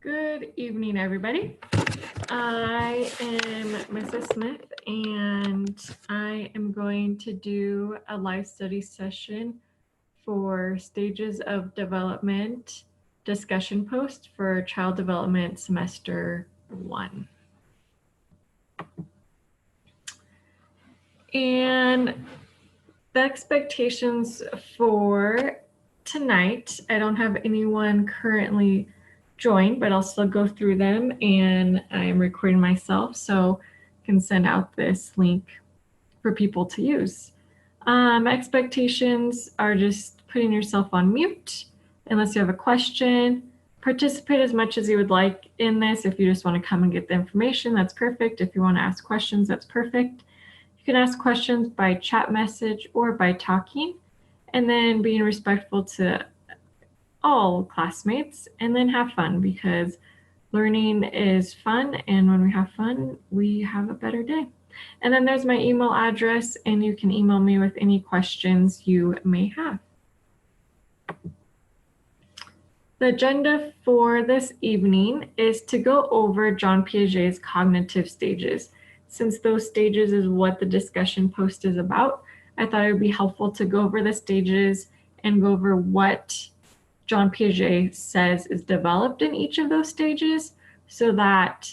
Good evening, everybody. I am Mrs. Smith, and I am going to do a live study session for Stages of Development discussion post for Child Development Semester 1. And the expectations for tonight, I don't have anyone currently joined, but I'll still go through them, and I'm recording myself so I can send out this link for people to use. Expectations are just putting yourself on mute unless you have a question. Participate as much as you would like in this. If you just want to come and get the information, that's perfect. If you want to ask questions, that's perfect. You can ask questions by chat message or by talking, and then being respectful to all classmates, and then have fun, because learning is fun, and when we have fun, we have a better day. And then there's my email address, and you can email me with any questions you may have. The agenda for this evening is to go over John Piaget's cognitive stages. Since those stages is what the discussion post is about, I thought it would be helpful to go over the stages and go over what John Piaget says is developed in each of those stages, so that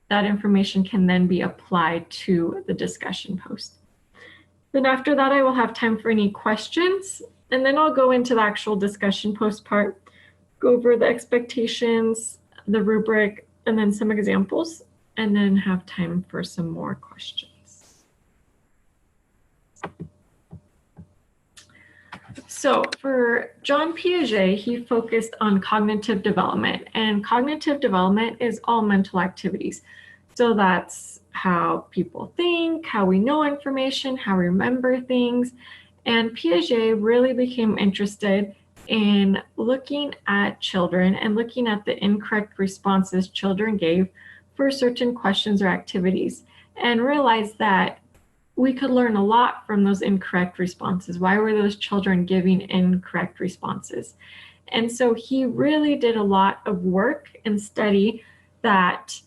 that information can then be applied to the discussion post. Then after that, I will have time for any questions, and then I'll go into the actual discussion post part, go over the expectations, the rubric, and then some examples, and then have time for some more questions. So for John Piaget, he focused on cognitive development, and cognitive development is all mental activities. So that's how people think, how we know information, how we remember things. And Piaget really became interested in looking at children and looking at the incorrect responses children gave for certain questions or activities, and realized that we could learn a lot from those incorrect responses. Why were those children giving incorrect responses? And so he really did a lot of work and study that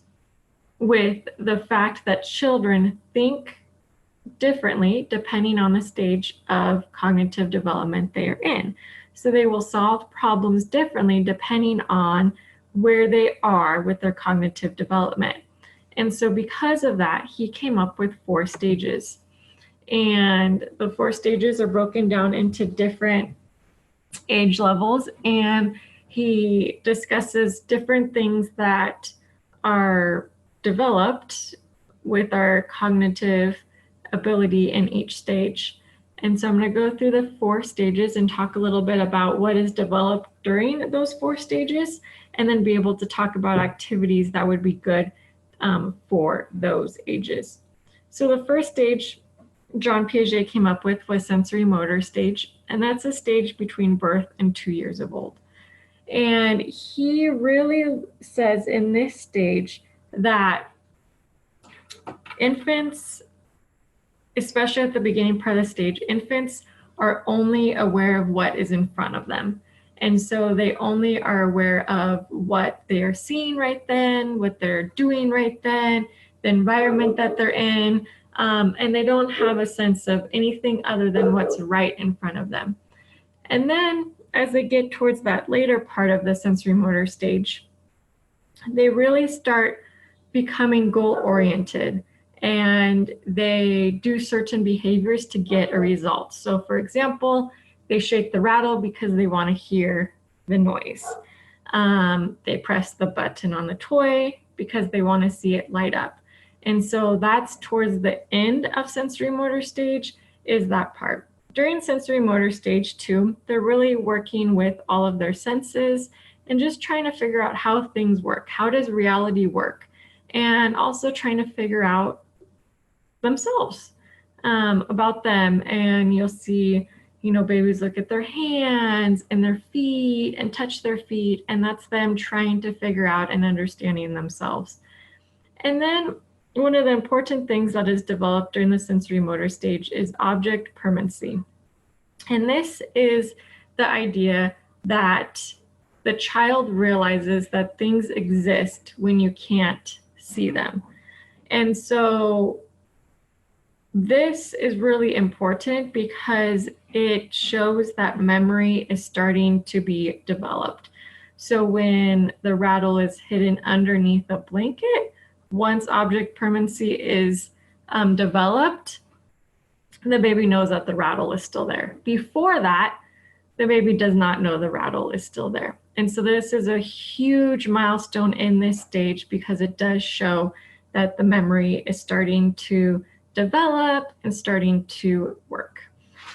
with the fact that children think differently depending on the stage of cognitive development they are in. So they will solve problems differently depending on where they are with their cognitive development. And so because of that, he came up with 4 stages. And the 4 stages are broken down into different age levels, and he discusses different things that are developed with our cognitive ability in each stage. And so I'm going to go through the 4 stages and talk a little bit about what is developed during those 4 stages, and then be able to talk about activities that would be good for those ages. So the first stage John Piaget came up with was sensorimotor stage, and that's a stage between birth and 2 years of old. And he really says in this stage that infants, especially at the beginning part of the stage, infants are only aware of what is in front of them. And so they only are aware of what they are seeing right then, what they're doing right then, the environment that they're in, and they don't have a sense of anything other than what's right in front of them. And then as they get towards that later part of the sensorimotor stage, they really start becoming goal-oriented, and they do certain behaviors to get a result. So for example, they shake the rattle because they want to hear the noise. They press the button on the toy because they want to see it light up. And so that's towards the end of sensorimotor stage, is that part. During sensorimotor stage 2, they're really working with all of their senses and just trying to figure out how things work. How does reality work? And also trying to figure out themselves, about them. And you'll see, babies look at their hands and their feet and touch their feet, and that's them trying to figure out and understanding themselves. And then one of the important things that is developed during the sensorimotor stage is object permanency. And this is the idea that the child realizes that things exist when you can't see them. And so this is really important because it shows that memory is starting to be developed. So when the rattle is hidden underneath a blanket, once object permanency is developed, the baby knows that the rattle is still there. Before that, the baby does not know the rattle is still there. And so this is a huge milestone in this stage because it does show that the memory is starting to develop and starting to work.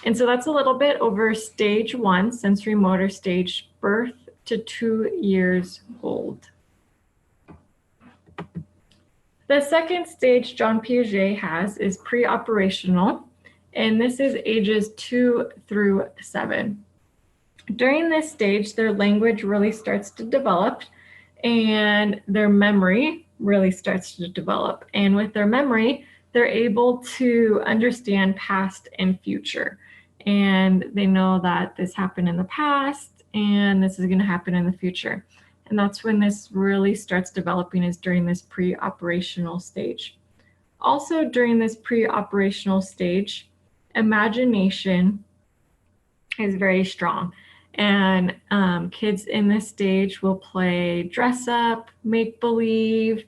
And so that's a little bit over stage 1, sensorimotor stage, birth to 2 years old. The second stage John Piaget has is preoperational, and this is ages 2 through 7. During this stage, their language really starts to develop and their memory really starts to develop. And with their memory, they're able to understand past and future. And they know that this happened in the past and this is going to happen in the future. And that's when this really starts developing, is during this pre-operational stage. Also during this pre-operational stage, imagination is very strong. And kids in this stage will play dress up, make believe,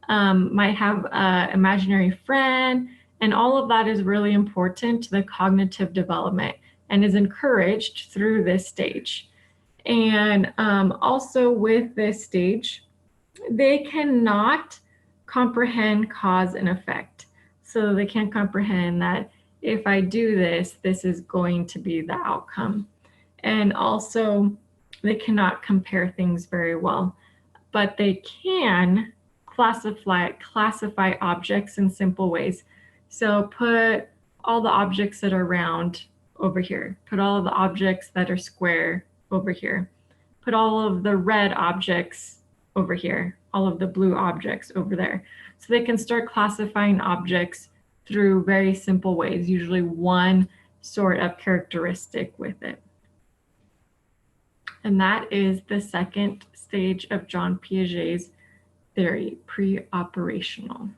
might have an imaginary friend, and all of that is really important to the cognitive development and is encouraged through this stage. And also with this stage, they cannot comprehend cause and effect. So they can't comprehend that if I do this, this is going to be the outcome. And also, they cannot compare things very well, but they can classify objects in simple ways. So put all the objects that are round over here. Put all of the objects that are square over here. Put all of the red objects over here. All of the blue objects over there. So they can start classifying objects through very simple ways, usually one sort of characteristic with it. And that is the second stage of John Piaget's theory, pre-operational.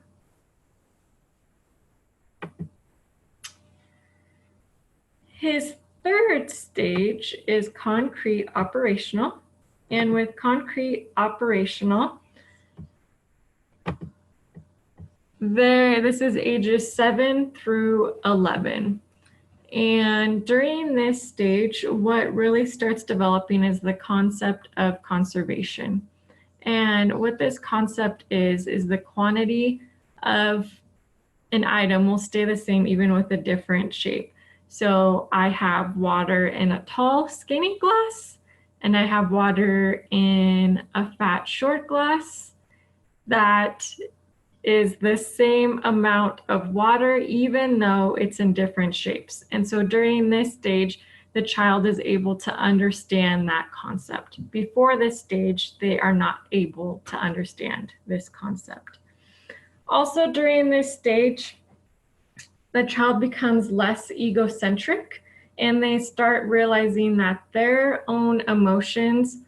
His third stage is concrete operational. And with concrete operational, this is ages 7 through 11. And during this stage, what really starts developing is the concept of conservation. And what this concept is the quantity of an item will stay the same even with a different shape. So I have water in a tall, skinny glass, and I have water in a fat, short glass. That is the same amount of water, even though it's in different shapes. And so during this stage, the child is able to understand that concept. Before this stage, they are not able to understand this concept. Also during this stage, the child becomes less egocentric and they start realizing that their own emotions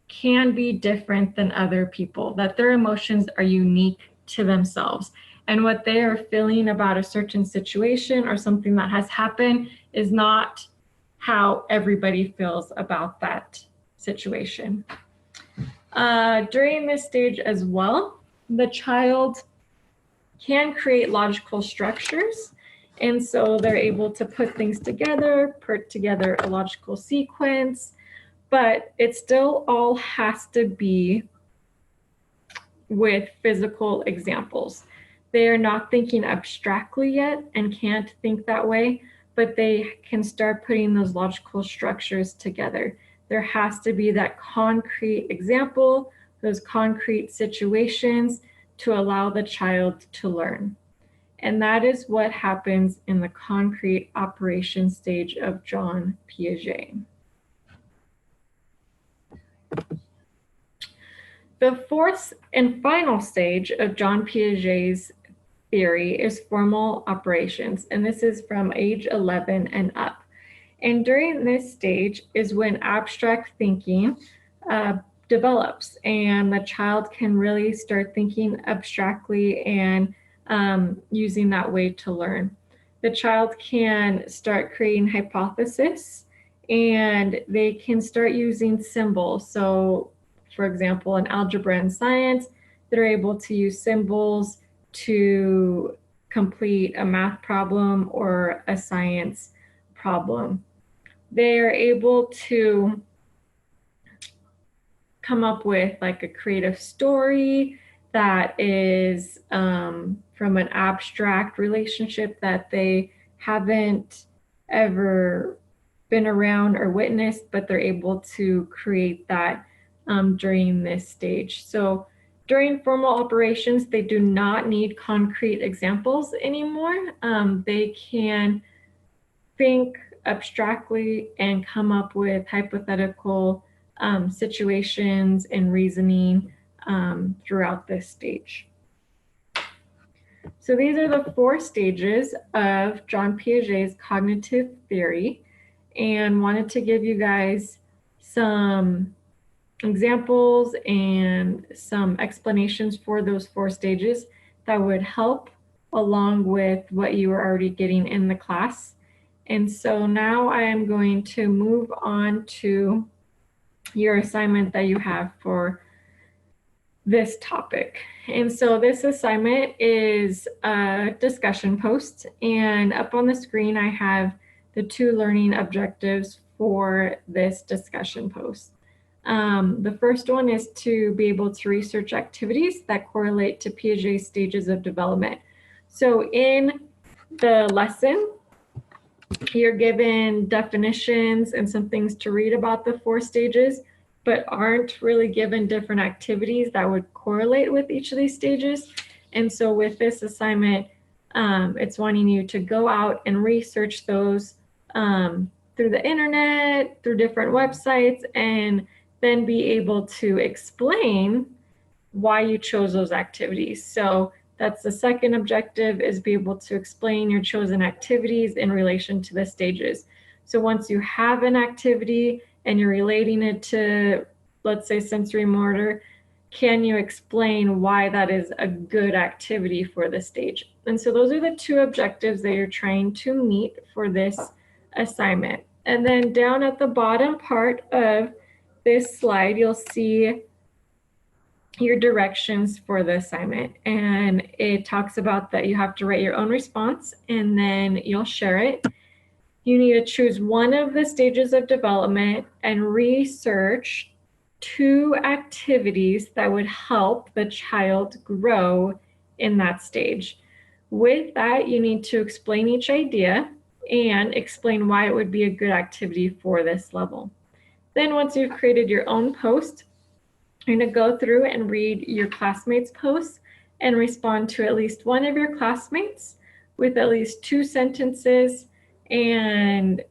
can be different than other people, that their emotions are unique to themselves. And what they are feeling about a certain situation or something that has happened is not how everybody feels about that situation. During this stage as well, the child can create logical structures. And so they're able to put things together, put together a logical sequence, but it still all has to be with physical examples. They are not thinking abstractly yet and can't think that way, but they can start putting those logical structures together. There has to be that concrete example, those concrete situations to allow the child to learn. And that is what happens in the concrete operation stage of John Piaget. The fourth and final stage of John Piaget's theory is formal operations, and this is from age 11 and up. And during this stage is when abstract thinking develops, and the child can really start thinking abstractly and using that way to learn. The child can start creating hypotheses, and they can start using symbols. So, for example, in algebra and science, they're able to use symbols to complete a math problem or a science problem. They are able to come up with like a creative story that is from an abstract relationship that they haven't ever been around or witnessed, but they're able to create that during this stage. So during formal operations, they do not need concrete examples anymore. They can think abstractly and come up with hypothetical situations and reasoning throughout this stage. So these are the 4 stages of John Piaget's cognitive theory, and wanted to give you guys some examples and some explanations for those 4 stages that would help along with what you are already getting in the class. And so now I am going to move on to your assignment that you have for this topic. And so this assignment is a discussion post, and up on the screen I have the 2 learning objectives for this discussion post. The first one is to be able to research activities that correlate to Piaget's stages of development. So in the lesson, you're given definitions and some things to read about the 4 stages, but aren't really given different activities that would correlate with each of these stages. And so with this assignment, it's wanting you to go out and research those through the internet, through different websites, and then be able to explain why you chose those activities. So that's the second objective, is be able to explain your chosen activities in relation to the stages. So once you have an activity and you're relating it to, let's say, sensorimotor, can you explain why that is a good activity for the stage? And so those are the 2 objectives that you're trying to meet for this assignment. And then down at the bottom part of this slide, you'll see your directions for the assignment, and it talks about that you have to write your own response and then you'll share it. You need to choose one of the stages of development and research 2 activities that would help the child grow in that stage. With that, you need to explain each idea and explain why it would be a good activity for this level. Then once you've created your own post, you're going to go through and read your classmates' posts and respond to at least one of your classmates with at least 2 sentences and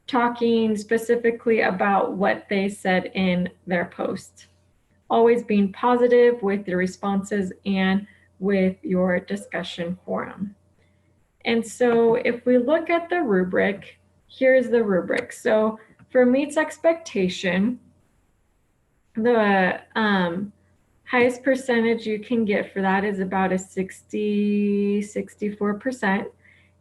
talking specifically about what they said in their post. Always being positive with your responses and with your discussion forum. And so if we look at the rubric, here's the rubric. So for meets expectation, the highest percentage you can get for that is about a 64%.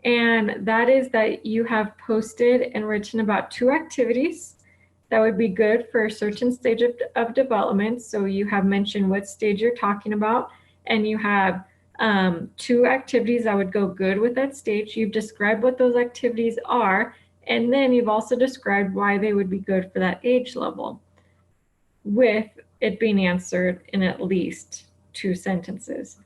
And that is that you have posted and written about 2 activities that would be good for a certain stage of development. So you have mentioned what stage you're talking about, and you have 2 activities that would go good with that stage. You've described what those activities are, and then you've also described why they would be good for that age level, with it being answered in at least 2 sentences.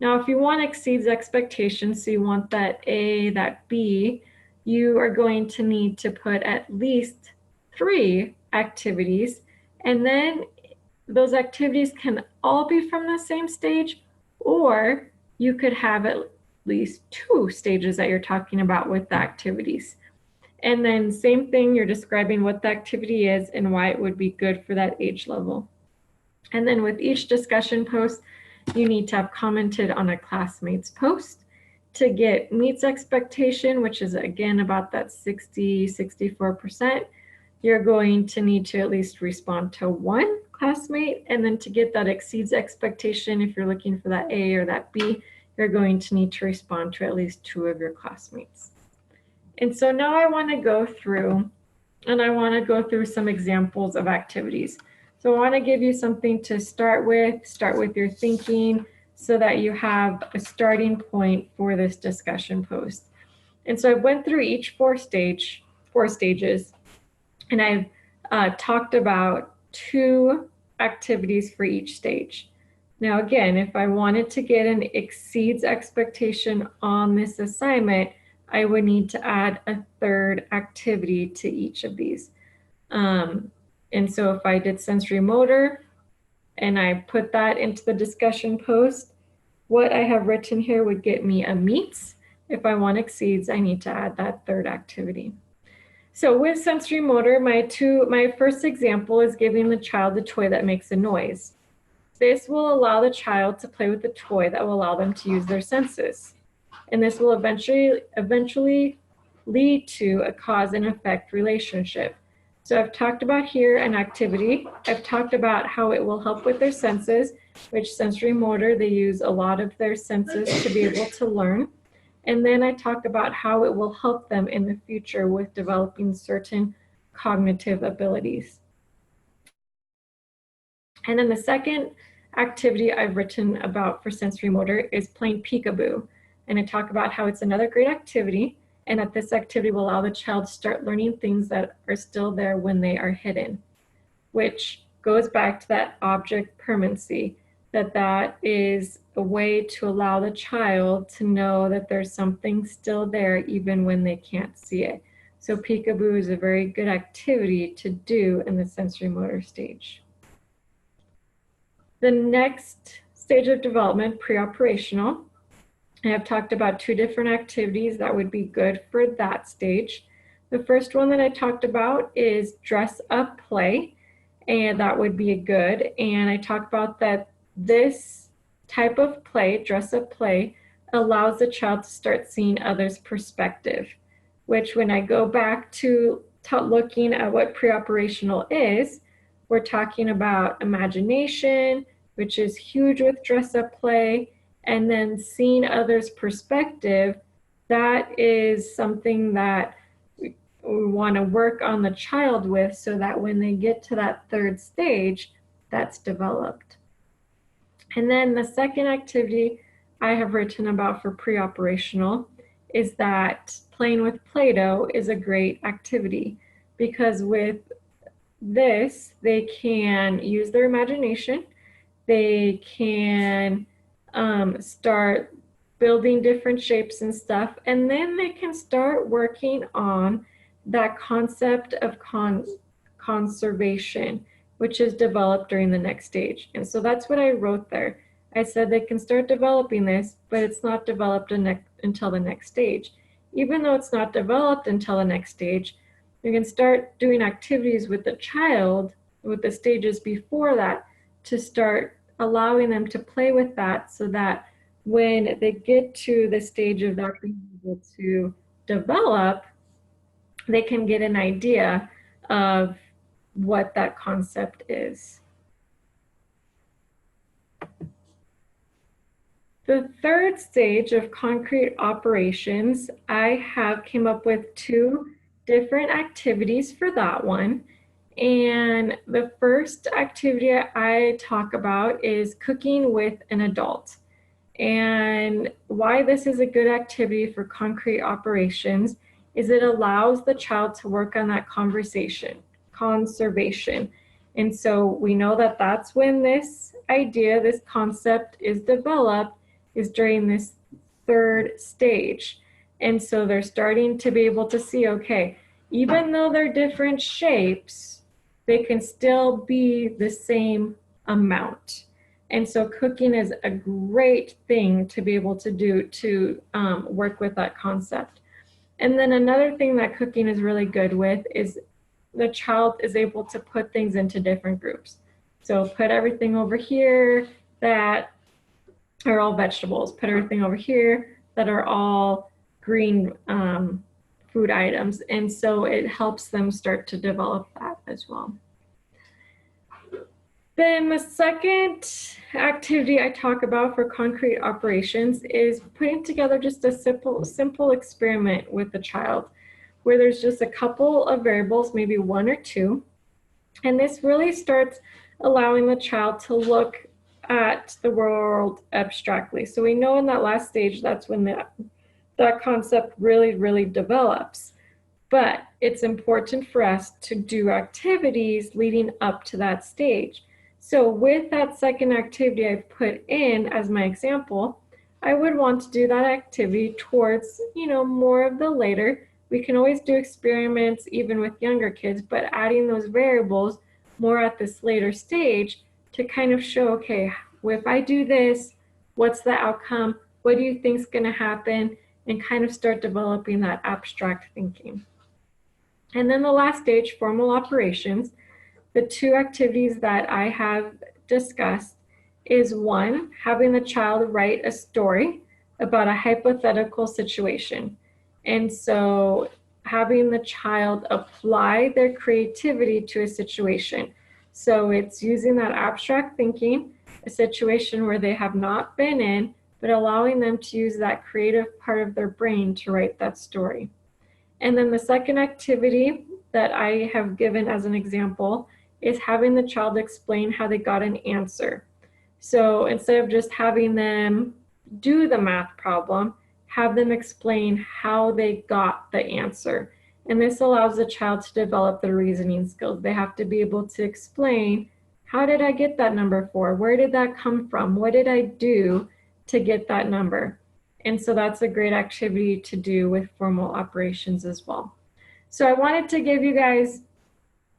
Now, if you want exceeds expectations, so you want that A, that B, you are going to need to put at least 3 activities, and then those activities can all be from the same stage, or you could have at least 2 stages that you're talking about with the activities. And then same thing, you're describing what the activity is and why it would be good for that age level. And then with each discussion post, you need to have commented on a classmate's post to get meets expectation, which is again about that 64%. you're going to need to at least respond to one classmate, and then to get that exceeds expectation, if you're looking for that A or that B, you're going to need to respond to at least 2 of your classmates. And so now I want to go through some examples of activities. So I want to give you something to start with your thinking, so that you have a starting point for this discussion post. And so I went through each four stages, and I've talked about 2 activities for each stage. Now again, if I wanted to get an exceeds expectation on this assignment, I would need to add a 3rd activity to each of these. And so if I did sensorimotor and I put that into the discussion post, what I have written here would get me a meets. If I want exceeds, I need to add that 3rd activity. So with sensorimotor, my first example is giving the child a toy that makes a noise. This will allow the child to play with the toy that will allow them to use their senses. And this will eventually lead to a cause and effect relationship. So I've talked about here an activity. I've talked about how it will help with their senses, which sensorimotor, they use a lot of their senses to be able to learn. And then I talk about how it will help them in the future with developing certain cognitive abilities. And then the second activity I've written about for sensorimotor is playing peekaboo. And I talk about how it's another great activity, and that this activity will allow the child to start learning things that are still there when they are hidden, which goes back to that object permanency, that is a way to allow the child to know that there's something still there even when they can't see it. So peekaboo is a very good activity to do in the sensorimotor stage. The next stage of development, preoperational, I have talked about 2 different activities that would be good for that stage. The first one that I talked about is dress up play, and that would be a good. And I talked about that this type of play, dress up play, allows the child to start seeing others' perspective, which when I go back to looking at what preoperational is, we're talking about imagination, which is huge with dress up play, and then seeing others' perspective. That is something that we want to work on the child with, so that when they get to that 3rd stage, that's developed. And then the second activity I have written about for preoperational is that playing with Play-Doh is a great activity, because with this, they can use their imagination. They can start building different shapes and stuff, and then they can start working on that concept of conservation, which is developed during the next stage. And so that's what I wrote there. I said they can start developing this, but it's not developed until the next stage. Even though it's not developed until the next stage, you can start doing activities with the child, with the stages before that, to start allowing them to play with that, so that when they get to the stage of that being able to develop, they can get an idea of what that concept is. The 3rd stage of concrete operations, I have came up with 2 different activities for that one. And the first activity I talk about is cooking with an adult. And why this is a good activity for concrete operations is it allows the child to work on that conservation. And so we know that that's when this idea, this concept is developed, is during this 3rd stage. And so they're starting to be able to see, okay, even though they're different shapes, they can still be the same amount. And so cooking is a great thing to be able to do to work with that concept. And then another thing that cooking is really good with is the child is able to put things into different groups. So put everything over here that are all vegetables, put everything over here that are all green food items. And so it helps them start to develop that as well. Then the second activity I talk about for concrete operations is putting together just a simple experiment with the child where there's just a couple of variables, maybe one or two. And this really starts allowing the child to look at the world abstractly. So we know in that last stage, that's when that concept really develops. But it's important for us to do activities leading up to that stage. So with that second activity I put in as my example, I would want to do that activity towards, more of the later. We can always do experiments even with younger kids, but adding those variables more at this later stage to kind of show, okay, if I do this, what's the outcome? What do you think is going to happen? And kind of start developing that abstract thinking. And then the last stage, formal operations, the two activities that I have discussed is one, having the child write a story about a hypothetical situation. And so having the child apply their creativity to a situation. So it's using that abstract thinking, a situation where they have not been in, but allowing them to use that creative part of their brain to write that story. And then the second activity that I have given as an example is having the child explain how they got an answer. So instead of just having them do the math problem, have them explain how they got the answer. And this allows the child to develop their reasoning skills. They have to be able to explain, how did I get that number 4? Where did that come from? What did I do to get that number? And so that's a great activity to do with formal operations as well. So I wanted to give you guys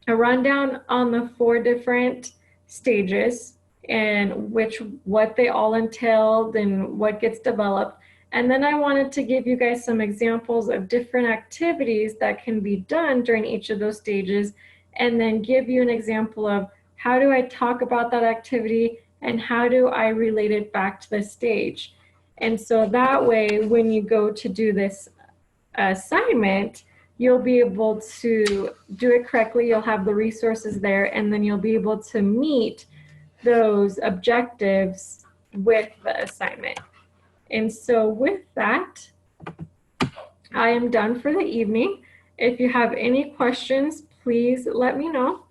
a rundown on the 4 different stages and what they all entailed and what gets developed. And then I wanted to give you guys some examples of different activities that can be done during each of those stages, and then give you an example of how do I talk about that activity and how do I relate it back to the stage. And so that way, when you go to do this assignment, you'll be able to do it correctly. You'll have the resources there, and then you'll be able to meet those objectives with the assignment. And so with that, I am done for the evening. If you have any questions, please let me know.